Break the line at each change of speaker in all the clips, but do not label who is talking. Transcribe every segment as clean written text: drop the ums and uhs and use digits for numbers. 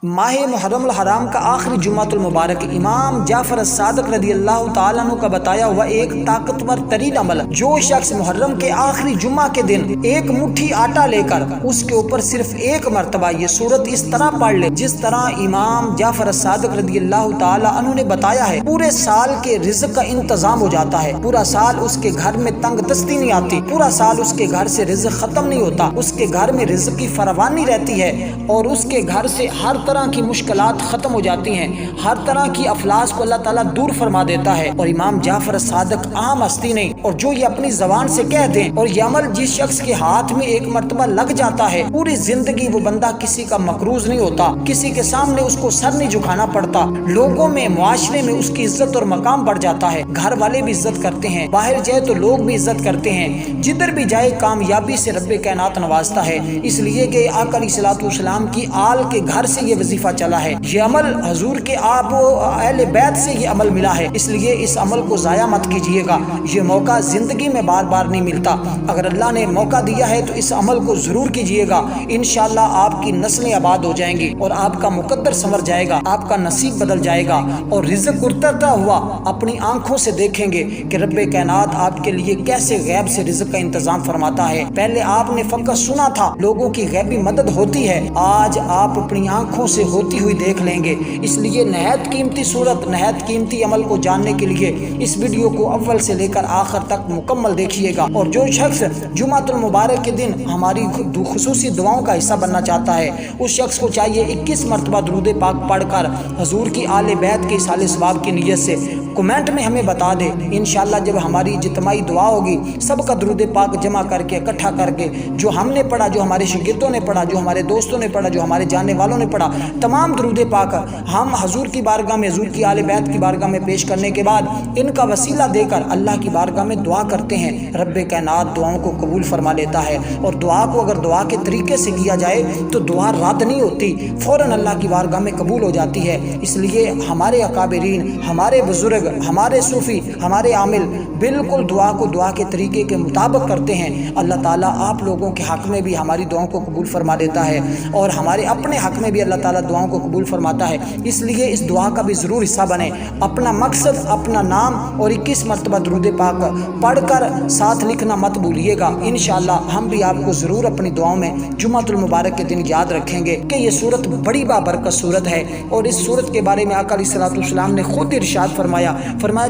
ماہ محرم الحرام کا آخری جمعۃ المبارک امام جعفر الصادق رضی اللہ تعالیٰ عنہ کا بتایا ہوا ایک طاقتور ترین عمل، جو شخص محرم کے آخری جمعہ کے دن ایک مٹھی آٹا لے کر اس کے اوپر صرف ایک مرتبہ یہ سورت اس طرح پڑھ لے جس طرح امام جعفر الصادق رضی اللہ تعالیٰ عنہ نے بتایا ہے، پورے سال کے رزق کا انتظام ہو جاتا ہے۔ پورا سال اس کے گھر میں تنگ دستی نہیں آتی، پورا سال اس کے گھر سے رزق ختم نہیں ہوتا، اس کے گھر میں رزق کی فراوانی رہتی ہے اور اس کے گھر سے ہر طرح کی مشکلات ختم ہو جاتی ہیں، ہر طرح کی افلاس کو اللہ تعالیٰ دور فرما دیتا ہے۔ اور امام جعفر صادق عام ہستی نہیں، اور جو یہ اپنی زبان سے کہہ دیں، اور یہ عمل جس شخص کے ہاتھ میں ایک مرتبہ لگ جاتا ہے، پوری زندگی وہ بندہ کسی کا مقروض نہیں ہوتا، کسی کے سامنے اس کو سر نہیں جھکانا پڑتا، لوگوں میں معاشرے میں اس کی عزت اور مقام بڑھ جاتا ہے، گھر والے بھی عزت کرتے ہیں، باہر جائے تو لوگ بھی عزت کرتے ہیں، جدھر بھی جائے کامیابی سے رب کائنات نوازتا ہے، اس لیے کہ آقا علیہ الصلوۃ والسلام کی آل کے گھر سے یہ وظیفہ چلا ہے، یہ عمل حضور کے آپ و اہل بیت سے یہ عمل ملا ہے، اس لیے اس عمل کو ضائع مت کیجیے گا، یہ موقع زندگی میں بار بار نہیں ملتا، اگر اللہ نے موقع دیا ہے تو اس عمل کو ضرور کیجیے گا، انشاءاللہ آپ کی نسلیں آباد ہو جائیں گی اور آپ کا مقدر سنور جائے گا، آپ کا نصیب بدل جائے گا اور رزق اترتا ہوا اپنی آنکھوں سے دیکھیں گے کہ رب کائنات آپ کے لیے کیسے غیب سے رزق کا انتظام فرماتا ہے۔ پہلے آپ نے فقط سنا تھا، لوگوں کی غیبی مدد ہوتی ہے، آج آپ اپنی آنکھوں سے ہوتی ہوئی دیکھ لیں گے، اس لیے نہایت قیمتی صورت، نہایت قیمتی عمل کو جاننے کے لیے اس ویڈیو کو اول سے لے کر آخر تک مکمل دیکھیے گا، اور جو شخص جمعۃ المبارک کے دن ہماری خصوصی دعاؤں کا حصہ بننا چاہتا ہے، اس شخص کو چاہیے 21 مرتبہ درود پاک پڑھ کر حضور کی آل بیت کے اصال ثواب کی نیت سے کمنٹ میں ہمیں بتا دے، انشاءاللہ جب ہماری اجتماعی دعا ہوگی، سب کا درود پاک جمع کر کے اکٹھا کر کے، جو ہم نے پڑھا، جو ہمارے شاگردوں نے پڑھا، جو ہمارے دوستوں نے پڑھا، جو ہمارے جاننے والوں نے پڑھا، تمام درود پاک ہم حضور کی بارگاہ میں، حضور کی آل بیت کی بارگاہ میں پیش کرنے کے بعد ان کا وسیلہ دے کر اللہ کی بارگاہ میں دعا کرتے ہیں، رب کائنات دعاؤں کو قبول فرما لیتا ہے، اور دعا کو اگر دعا کے طریقے سے کیا جائے تو دعا رد نہیں ہوتی، فوراً اللہ کی بارگاہ میں قبول ہو جاتی ہے۔ اس لیے ہمارے اکابرین، ہمارے بزرگ، ہمارے صوفی، ہمارے عامل بالکل دعا کو دعا کے طریقے کے مطابق کرتے ہیں، اللہ تعالیٰ آپ لوگوں کے حق میں بھی ہماری دعاؤں کو قبول فرما لیتا ہے اور ہمارے اپنے حق میں بھی اللہ تعالیٰ دعاؤں کو قبول فرماتا ہے، اس لیے اس دعا کا بھی ضرور حصہ بنیں، اپنا مقصد، اپنا نام اور 21 مرتبہ درود پاک پڑھ کر ساتھ لکھنا مت بھولیے گا، انشاءاللہ ہم بھی آپ کو ضرور اپنی دعاؤں میں جمعۃ المبارک کے دن یاد رکھیں گے کہ یہ صورت بڑی بابرکت صورت ہے، اور اس صورت کے بارے میں آقا علیہ الصلوۃ والسلام نے خود ارشاد فرمایا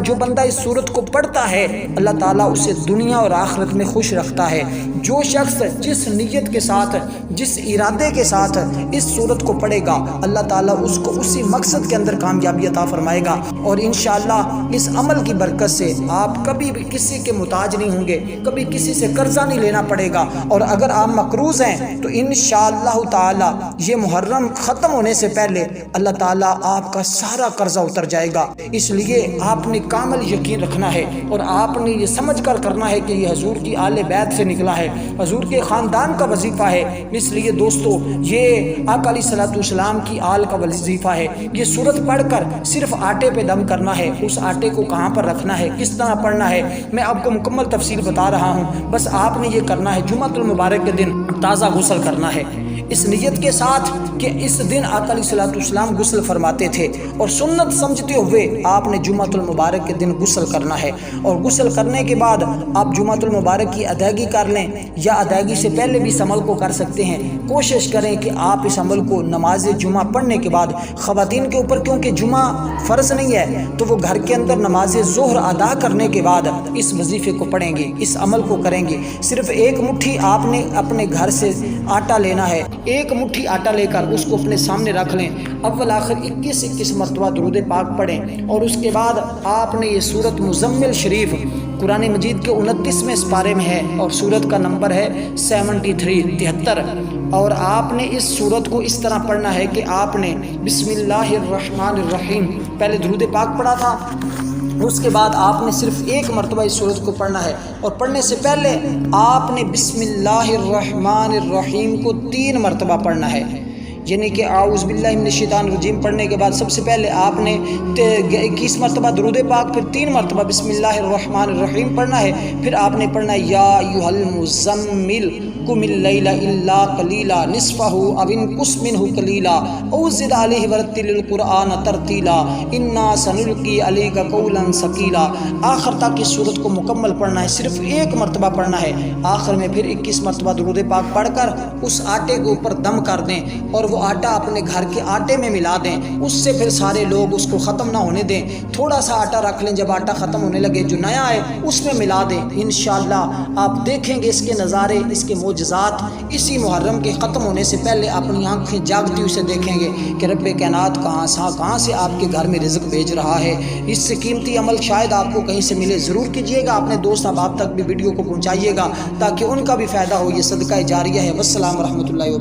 جو بندہ اس صورت کو پڑھتا ہے اللہ تعالیٰ اسے دنیا اور آخرت میں خوش رکھتا ہے، جو شخص جس نیت کے ساتھ، جس ارادے کے ساتھ اس صورت کو پڑھے گا اللہ تعالیٰ اس کو اسی مقصد کے اندر کامیابی عطا فرمائے گا، اور انشاءاللہ اس عمل کی برکت سے آپ کبھی بھی کسی کے محتاج نہیں ہوں گے، کبھی کسی سے قرضہ نہیں لینا پڑے گا، اور اگر آپ مقروض ہیں تو انشاءاللہ تعالیٰ یہ محرم ختم ہونے سے پہلے اللہ تعالیٰ آپ کا سارا قرضہ اتر جائے گا، اس لیے آپ نے کامل یقین رکھنا ہے اور آپ نے یہ سمجھ کر کرنا ہے کہ یہ حضور کی آل بیت سے نکلا ہے، حضور کے خاندان کا وظیفہ ہے، اس لیے دوستو یہ آقا علیہ الصلوۃ والسلام کی آل کا وظیفہ ہے، یہ سورت پڑھ کر صرف آٹے پہ دم کرنا ہے، اس آٹے کو کہاں پر رکھنا ہے، کس طرح پڑھنا ہے، میں آپ کو مکمل تفصیل بتا رہا ہوں، بس آپ نے یہ کرنا ہے جمعۃ المبارک کے دن تازہ غسل کرنا ہے، اس نیت کے ساتھ کہ اس دن آقا علیہ الصلوۃ والسلام غسل فرماتے تھے، اور سنت سمجھتے ہوئے آپ نے جمعۃ المبارک کے دن غسل کرنا ہے، اور غسل کرنے کے بعد آپ جمعۃ المبارک کی ادائیگی کر لیں، یا ادائیگی سے پہلے بھی اس عمل کو کر سکتے ہیں، کوشش کریں کہ آپ اس عمل کو نماز جمعہ پڑھنے کے بعد، خواتین کے اوپر کیونکہ جمعہ فرض نہیں ہے تو وہ گھر کے اندر نماز ظہر ادا کرنے کے بعد اس وظیفے کو پڑھیں گے، اس عمل کو کریں گے، صرف ایک مٹھی آپ نے اپنے گھر سے آٹا لینا ہے، ایک مٹھی آٹا لے کر اس کو اپنے سامنے رکھ لیں، اول آخر 21 مرتبہ درود پاک پڑھیں، اور اس کے بعد آپ نے یہ سورت مزمل شریف قرآن مجید کے 29ویں سپارے میں ہے، اور سورت کا نمبر ہے 73 اور آپ نے اس سورت کو اس طرح پڑھنا ہے کہ آپ نے بسم اللہ الرحمن الرحیم پہلے درود پاک پڑھا تھا، اس کے بعد آپ نے صرف ایک مرتبہ اس سورت کو پڑھنا ہے، اور پڑھنے سے پہلے آپ نے بسم اللہ الرحمن الرحیم کو 3 مرتبہ پڑھنا ہے، یعنی کہ اعوذ باللہ من الشیطان الرجیم پڑھنے کے بعد سب سے پہلے آپ نے 21 مرتبہ درود پاک، پھر 3 مرتبہ بسم اللہ الرحمن الرحیم پڑھنا ہے، پھر آپ نے پڑھنا ہے یا ایھا المزمل قم اللیل الا قلیلا نصفہ او انقص منہ قلیلا او زد علیہ ورتل القرآن ترتیلا انا سنلقی علیک قولا ثقیلا۔ آخر تک اس سورت کو مکمل پڑھنا ہے، صرف ایک مرتبہ پڑھنا ہے، آخر میں پھر 21 مرتبہ درود پاک پڑھ کر اس آٹے کے اوپر دم کر دیں اور وہ آٹا اپنے گھر کے آٹے میں ملا دیں، اس سے پھر سارے لوگ اس کو ختم نہ ہونے دیں، تھوڑا سا آٹا رکھ لیں، جب آٹا ختم ہونے لگے جو نیا ہے اس میں ملا دیں۔ انشاءاللہ آپ دیکھیں گے اس کے نظارے، اس کے معجزات اسی محرم کے ختم ہونے سے پہلے اپنی آنکھیں جاگتی اسے دیکھیں گے کہ رب کائنات کہاں سے آپ کے گھر میں رزق بھیج رہا ہے۔ اس سے قیمتی عمل شاید آپ کو کہیں سے ملے، ضرور کیجئے گا، اپنے دوست احباب تک بھی ویڈیو کو پہنچائیے گا تاکہ ان کا بھی فائدہ ہو، یہ صدقہ جاریہ ہے۔ والسلام ورحمۃ اللہ وبرکاتہ۔